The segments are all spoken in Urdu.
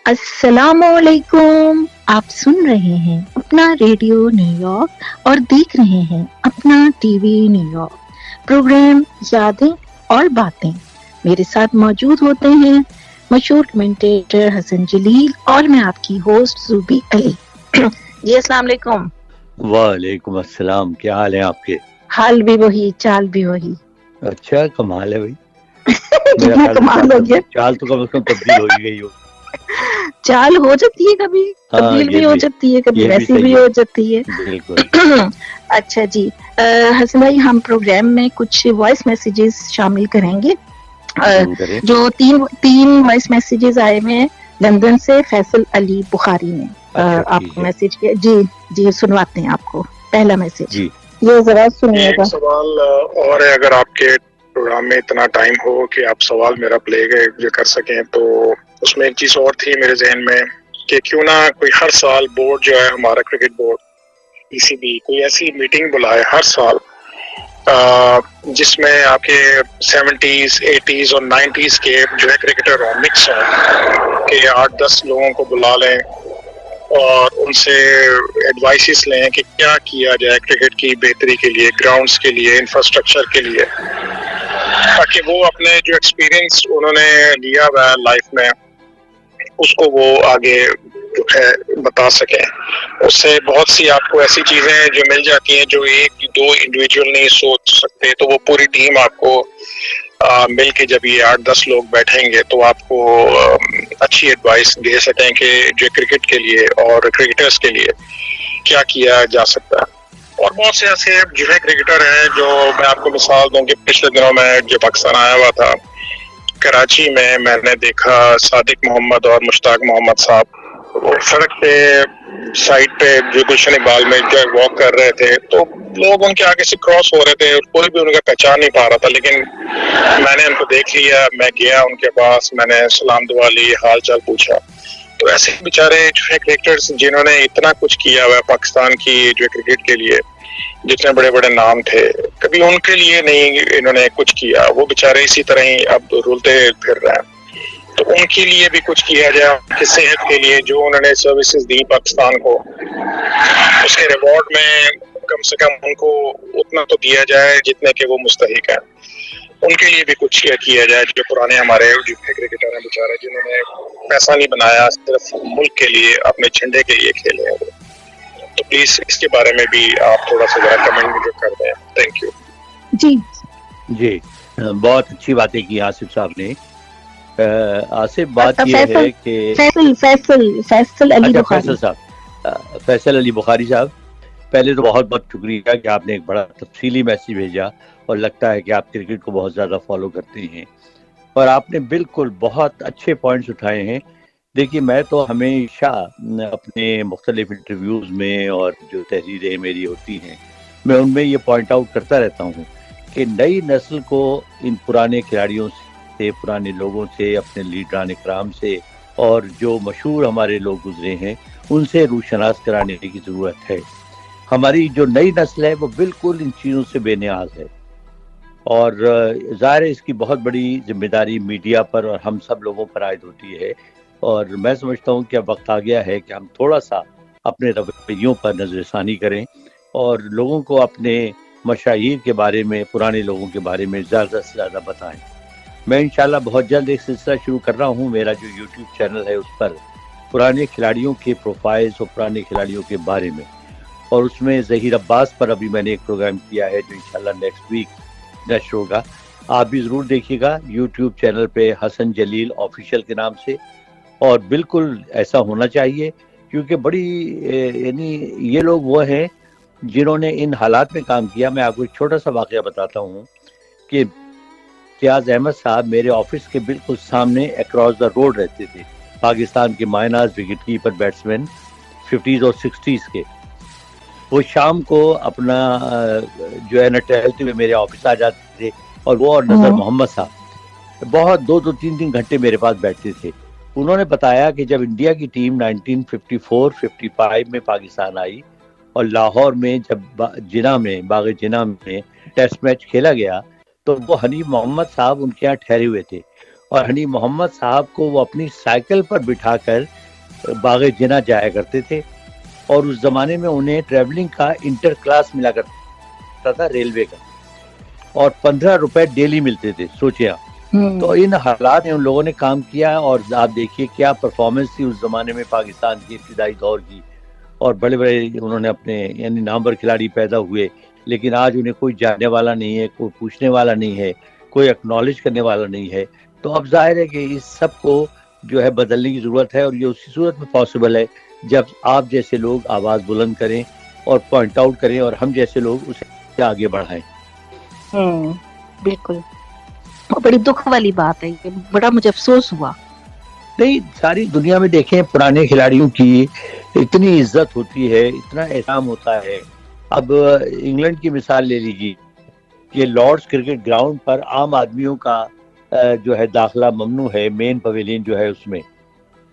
السلام علیکم. آپ سن رہے ہیں اپنا ریڈیو نیو یارک اور دیکھ رہے ہیں اپنا TV New York. Programme یادیں اور باتیں. میرے ساتھ موجود ہوتے ہیں مشہور کمنٹیٹر حسن جلیل اور میں آپ کی ہوسٹ زوبی علی. جی السلام علیکم. وعلیکم السلام. کیا حال ہیں آپ کے؟ حال بھی وہی، چال بھی وہی. اچھا، کمال ہے بھائی. کتنا کمال ہو گیا. چال تو کم از کم تبدیل ہو ہی گئی ہو. چال ہو جاتی ہے کبھی تبدیل بھی ہو جاتی ہے، کبھی ویسی بھی ہو جاتی ہے. بالکل. اچھا جی حسن بھائی، ہم پروگرام میں کچھ وائس میسیجز شامل کریں گے. جو تین وائس میسیجز آئے ہوئے ہیں لندن سے فیصل علی بخاری نے آپ کو میسج کیا. جی سنواتے ہیں آپ کو پہلا میسج. یہ ذرا سنیے گا. سوال اور ہے، اگر آپ کے پروگرام میں اتنا ٹائم ہو کہ آپ سوال میرا پلے کر سکیں تو اس میں ایک چیز اور تھی میرے ذہن میں کہ کیوں نہ کوئی ہر سال بورڈ جو ہے ہمارا کرکٹ بورڈ پی سی بی کوئی ایسی میٹنگ بلائے ہر سال جس میں آپ کے 70s 80s اور 90s کے جو ہے کرکٹر مکس ہوں کہ 8-10 لوگوں کو بلا لیں اور ان سے ایڈوائسز لیں کہ کیا کیا جائے کرکٹ کی بہتری کے لیے، گراؤنڈز کے لیے، انفراسٹرکچر کے لیے، تاکہ وہ اپنے جو ایکسپیرینس انہوں نے لیا ہوا ہے لائف میں اس کو وہ آگے جو ہے بتا سکیں. اس سے بہت سی آپ کو ایسی چیزیں جو مل جاتی ہیں جو ایک دو انڈیویجول نہیں سوچ سکتے، تو وہ پوری ٹیم آپ کو مل کے جب یہ 8-10 لوگ بیٹھیں گے تو آپ کو اچھی ایڈوائس دے سکیں کہ جو کرکٹ کے لیے اور کرکٹرز کے لیے کیا کیا جا سکتا ہے. اور بہت سے ایسے جو ہے کرکٹر ہیں جو میں آپ کو مثال دوں کہ پچھلے دنوں میں جو پاکستان آیا ہوا تھا کراچی میں نے دیکھا صادق محمد اور مشتاق محمد صاحب وہ سڑک پہ سائڈ پہ جو گلشن اقبال میں جو واک کر رہے تھے تو لوگ ان کے آگے سے کراس ہو رہے تھے، کوئی بھی ان کا پہچان نہیں پا رہا تھا، لیکن میں نے ان کو دیکھ لیا، میں گیا ان کے پاس، میں نے سلام دعا لی، حال چال پوچھا. تو ایسے بیچارے جو ہے کرکٹرز جنہوں نے اتنا کچھ کیا ہوا ہے پاکستان کی جو کرکٹ کے لیے، جتنے بڑے بڑے نام تھے، کبھی ان کے لیے نہیں انہوں نے کچھ کیا، وہ بیچارے اسی طرح ہی اب رولتے پھر رہے ہیں. تو ان کے لیے بھی کچھ کیا جائے، ان کی صحت کے لیے جو انہوں نے سروسز دی پاکستان کو، اس کے ریوارڈ میں کم سے کم ان کو اتنا تو دیا جائے جتنے کہ وہ مستحق ہیں. ان کے لیے بھی کچھ کیا جائے جو پرانے ہمارے جو کرکٹر ہیں بیچارے جنہوں نے پیسہ نہیں بنایا، صرف ملک کے لیے اپنے جھنڈے کے لیے کھیلے ہیں. تو پلیز اس کے بارے میں بھی آپ تھوڑا سا ذرا کمنٹ جو کر دیں. Thank you. جی بہت اچھی باتیں کی آصف صاحب نے. آصف بات یہ ہے کہ فیصل علی بخاری فیصل صاحب، فیصل علی بخاری صاحب، پہلے تو بہت بہت شکریہ کہ آپ نے ایک بڑا تفصیلی میسیج بھیجا اور لگتا ہے کہ آپ کرکٹ کو بہت زیادہ فالو کرتے ہیں اور آپ نے بالکل بہت اچھے پوائنٹس اٹھائے ہیں. دیکھیے میں تو ہمیشہ اپنے مختلف انٹرویوز میں اور جو تحریریں میری ہوتی ہیں میں ان میں یہ پوائنٹ آؤٹ کرتا رہتا ہوں کہ نئی نسل کو ان پرانے کھلاڑیوں سے، پرانے لوگوں سے، اپنے لیڈران اکرام سے اور جو مشہور ہمارے لوگ گزرے ہیں ان سے روشناس کرانے کی ضرورت ہے. ہماری جو نئی نسل ہے وہ بالکل ان چیزوں سے بے نیاز ہے اور ظاہر ہے اس کی بہت بڑی ذمہ داری میڈیا پر اور ہم سب لوگوں پر عائد ہوتی ہے. اور میں سمجھتا ہوں کہ اب وقت آ گیا ہے کہ ہم تھوڑا سا اپنے رویوں پر نظر ثانی کریں اور لوگوں کو اپنے مشاہیر کے بارے میں، پرانے لوگوں کے بارے میں زیادہ سے زیادہ بتائیں. میں انشاءاللہ بہت جلد ایک سلسلہ شروع کر رہا ہوں. میرا جو یوٹیوب چینل ہے اس پر پرانے کھلاڑیوں کے پروفائلز اور پرانے کھلاڑیوں کے بارے میں، اور اس میں ظہیر عباس پر ابھی میں نے ایک پروگرام کیا ہے جو انشاءاللہ نیکسٹ ویک نشر ہوگا. آپ بھی ضرور دیکھیے گا یوٹیوب چینل پہ حسن جلیل آفیشیل کے نام سے. اور بالکل ایسا ہونا چاہیے کیونکہ بڑی یعنی یہ لوگ وہ ہیں جنہوں نے ان حالات میں کام کیا. میں آپ کو ایک چھوٹا سا واقعہ بتاتا ہوں کہ امتیاز احمد صاحب میرے آفس کے بالکل سامنے اکراس دا روڈ رہتے تھے. پاکستان کے مایہ ناز وکٹ کیپر بیٹسمین 50s اور 60s کے. وہ شام کو اپنا جو ہے نا ٹہلتے ہوئے میرے آفس آ جاتے تھے اور وہ اور نظر محمد صاحب بہت 2-3 گھنٹے میرے پاس بیٹھتے تھے. انہوں نے بتایا کہ جب انڈیا کی ٹیم 1954-55 میں پاکستان آئی اور لاہور میں جب باغ جناح میں ٹیسٹ میچ کھیلا گیا تو وہ حنیف محمد صاحب ان کے یہاں ٹھہرے ہوئے تھے اور حنیف محمد صاحب کو وہ اپنی سائیکل پر بٹھا کر باغ جناح جایا کرتے تھے، اور اس زمانے میں انہیں ٹریولنگ کا انٹر کلاس ملا کرتا تھا ریلوے کا، اور 15 روپے ڈیلی ملتے تھے، سوچے آپ۔ تو ان حالات میں ان لوگوں نے کام کیا، اور آپ دیکھیے کیا پرفارمنس تھی اس زمانے میں پاکستان کی ابتدائی دور کی، اور بڑے بڑے انہوں نے اپنے یعنی نامور کھلاڑی پیدا ہوئے، لیکن آج انہیں کوئی جاننے والا نہیں ہے، کوئی پوچھنے والا نہیں ہے، کوئی اکنالج کرنے والا نہیں ہے۔ تو اب ظاہر ہے کہ اس سب کو جو ہے بدلنے کی ضرورت ہے، اور یہ اسی صورت میں پاسبل ہے جب آپ جیسے لوگ آواز بلند کریں اور پوائنٹ آؤٹ کریں، اور ہم جیسے لوگ اسے آگے بڑھائیں۔ بالکل، بڑی دکھ والی بات ہے، بڑا مجھے افسوس ہوا۔ نہیں، ساری دنیا میں دیکھیں پرانے کھلاڑیوں کی اتنی عزت ہوتی ہے، اتنا احترام ہوتا ہے۔ اب انگلینڈ کی مثال لے لیجیے کہ لارڈز کرکٹ گراؤنڈ پر عام آدمیوں کا جو ہے داخلہ ممنوع ہے، مین پویلین جو ہے اس میں،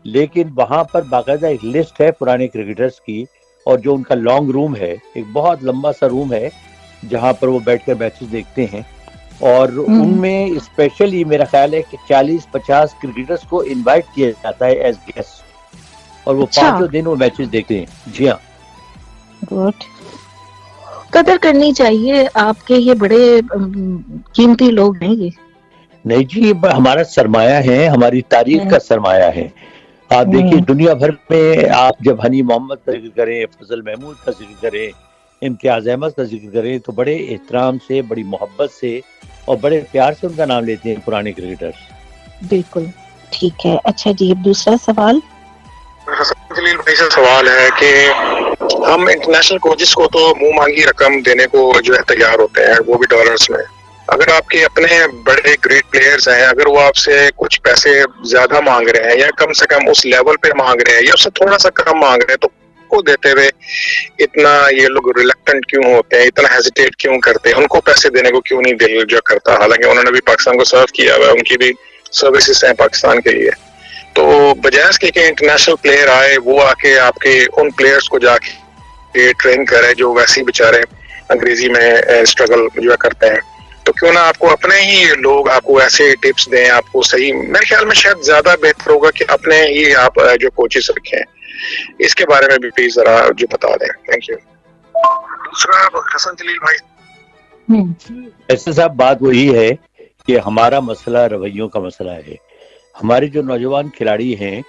لیکن وہاں پر باقاعدہ ایک لسٹ ہے پرانے کرکٹرز کی، اور جو ان کا لانگ روم ہے، ایک بہت لمبا سا روم ہے جہاں پر وہ بیٹھ کر میچز دیکھتے ہیں، اور ان میں اسپیشلی میرا خیال ہے کہ 40-50 کرکٹرز کو انوائٹ کیا جاتا ہے ایز گیسٹ، اور وہ 5 دن وہ میچز دیکھتے ہیں۔ جی ہاں، گڈ، قدر کرنی چاہیے آپ کے، یہ بڑے قیمتی لوگ ہیں یہ۔ نہیں جی، یہ ہمارا سرمایہ ہے، ہماری تاریخ کا سرمایہ ہے۔ آپ دیکھیے دنیا بھر میں آپ جب حنیف محمد کا ذکر کریں، فضل محمود کا ذکر کریں، امتیاز احمد کا ذکر کریں، تو بڑے احترام سے، بڑی محبت سے اور بڑے پیار سے ان کا نام لیتے ہیں پرانے کرکٹرز۔ بالکل ٹھیک ہے۔ اچھا جی، اب دوسرا سوال حسن جلیل بھائی سے سوال ہے کہ ہم انٹرنیشنل کوچز کو تو منہ مانگی رقم دینے کو جو ہے تیار ہوتے ہیں، وہ بھی ڈالرز میں۔ اگر آپ کے اپنے بڑے گریٹ پلیئرز ہیں، اگر وہ آپ سے کچھ پیسے زیادہ مانگ رہے ہیں، یا کم سے کم اس لیول پہ مانگ رہے ہیں، یا اس سے تھوڑا سا کم مانگ رہے ہیں، تو کو دیتے ہوئے اتنا یہ لوگ ریلیکٹنٹ کیوں ہوتے ہیں، اتنا ہیزیٹیٹ کیوں کرتے ہیں؟ ان کو پیسے دینے کو کیوں نہیں دل جو کرتا؟ حالانکہ انہوں نے بھی پاکستان کو سرو کیا ہوا ہے، ان کی بھی سروسز ہیں پاکستان کے لیے۔ تو بجائے اس کے کہ انٹرنیشنل پلیئر آئے، وہ آ کے آپ کے ان پلیئرز کو جا کے ٹرین کرے جو ویسے ہی بیچارے انگریزی میں اسٹرگل جو ہے کرتے ہیں، تو کیوں نہ آپ کو اپنے ہی لوگ آپ کو ایسے ٹپس دیں، آپ کو صحیح، میرے خیال میں شاید زیادہ بہتر ہوگا کہ اپنے ہی آپ جو کوچز رکھیں۔ اس کے بارے میں بھی پلیز ذرا جو بتا دیں۔ Thank you. دوسرا حسن جلیل بھائی، ایسے صاحب بات وہی ہے کہ ہمارا مسئلہ رویوں کا مسئلہ ہے۔ ہمارے جو نوجوان کھلاڑی ہیں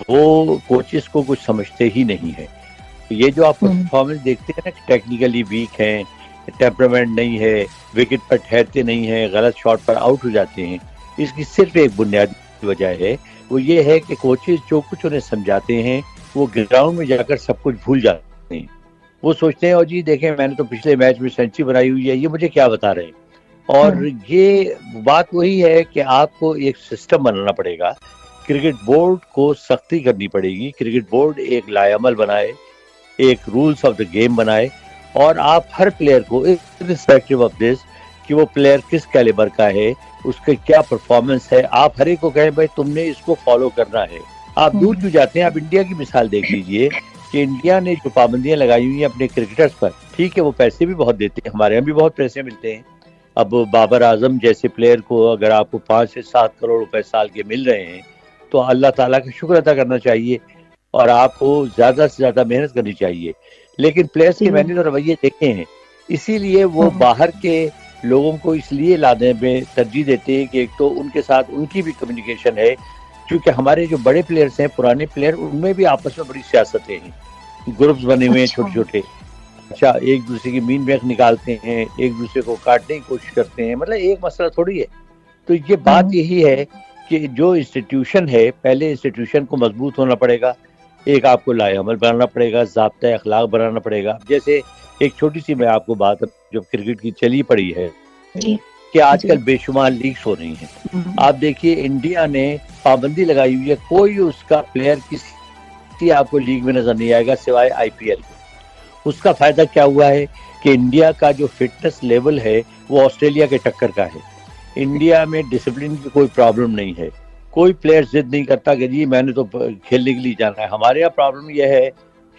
وہ کوچز کو کچھ سمجھتے ہی نہیں ہیں۔ یہ جو آپ پرفارمنس دیکھتے ہیں نا کہ ٹیکنیکلی ویک ہیں، ٹیمپرامنٹ نہیں ہے، وکٹ پر ٹھہرتے نہیں ہیں، غلط شاٹ پر آؤٹ ہو جاتے ہیں، اس کی صرف ایک بنیادی وجہ ہے، وہ یہ ہے کہ کوچز جو کچھ انہیں سمجھاتے ہیں وہ گراؤنڈ میں جا کر سب کچھ بھول جاتے ہیں۔ وہ سوچتے ہیں اور جی دیکھیں میں نے تو پچھلے میچ میں سینچری بنائی ہوئی ہے، یہ مجھے کیا بتا رہے ہیں۔ اور یہ بات وہی ہے کہ آپ کو ایک سسٹم بنانا پڑے گا، کرکٹ بورڈ کو سختی کرنی پڑے گی، کرکٹ بورڈ ایک لائے عمل بنائے، ایک رولز آف دا گیم بنائے، اور آپ ہر پلیئر کو irrespective آف دس کہ وہ پلیئر کس کیلیبر کا ہے، اس کے کیا پرفارمنس ہے، آپ ہر ایک کو کہیں بھائی تم نے اس کو فالو کرنا ہے۔ آپ دور کیوں جاتے ہیں؟ آپ انڈیا کی مثال دیکھ لیجئے کہ انڈیا نے جو پابندیاں لگائی ہوئی ہیں اپنے کرکٹرز پر، ٹھیک ہے وہ پیسے بھی بہت دیتے ہیں، ہمارے یہاں بھی بہت پیسے ملتے ہیں۔ اب بابر اعظم جیسے پلیئر کو اگر آپ کو 5 سے 7 کروڑ روپے سال کے مل رہے ہیں تو اللہ تعالیٰ کا شکر ادا کرنا چاہیے، اور آپ کو زیادہ سے زیادہ محنت کرنی چاہیے۔ لیکن پلیئرز کے میں نے تو رویے دیکھے ہیں، اسی لیے وہ باہر کے لوگوں کو اس لیے لانے میں ترجیح دیتے ہیں کہ ایک تو ان کے ساتھ ان کی بھی کمیونیکیشن ہے، کیونکہ ہمارے جو بڑے پلیئرز ہیں، پرانے پلیئر، ان میں بھی آپس میں بڑی سیاستیں ہیں، گروپس بنے ہوئے ہیں چھوٹے چھوٹے، اچھا ایک دوسرے کی مین بیک نکالتے ہیں، ایک دوسرے کو کاٹنے کی کوشش کرتے ہیں، مطلب ایک مسئلہ تھوڑی ہے۔ تو یہ بات یہی ہے کہ جو انسٹیٹیوشن ہے، پہلے انسٹیٹیوشن کو مضبوط ہونا پڑے گا، ایک آپ کو لائے عمل بنانا پڑے گا، ضابطۂ اخلاق بنانا پڑے گا۔ جیسے ایک چھوٹی سی میں آپ کو بات جو کرکٹ کی چلی پڑی ہے کہ آج کل بے شمار لیگز ہو رہی ہیں، آپ دیکھیے انڈیا نے پابندی لگائی ہوئی ہے، کوئی اس کا پلیئر کسی آپ کو لیگ میں نظر نہیں آئے گا سوائے آئی پی ایل کے۔ اس کا فائدہ کیا ہوا ہے کہ انڈیا کا جو فٹنس لیول ہے وہ آسٹریلیا کے ٹکر کا ہے۔ انڈیا میں ڈسپلن کی کوئی پرابلم نہیں ہے، کوئی پلیئر ضد نہیں کرتا کہ جی میں نے تو کھیلنے کے لیے جانا ہے۔ ہمارے یہاں پرابلم یہ ہے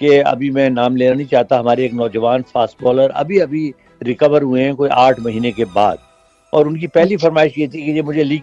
کہ ابھی میں نام لینا نہیں چاہتا، ہمارے ایک نوجوان فاسٹ بالر ابھی ریکور ہوئے ہیں کوئی 8 مہینے کے بعد، اور ان کی پہلی فرمائش یہ تھی کہ یہ مجھے لیگ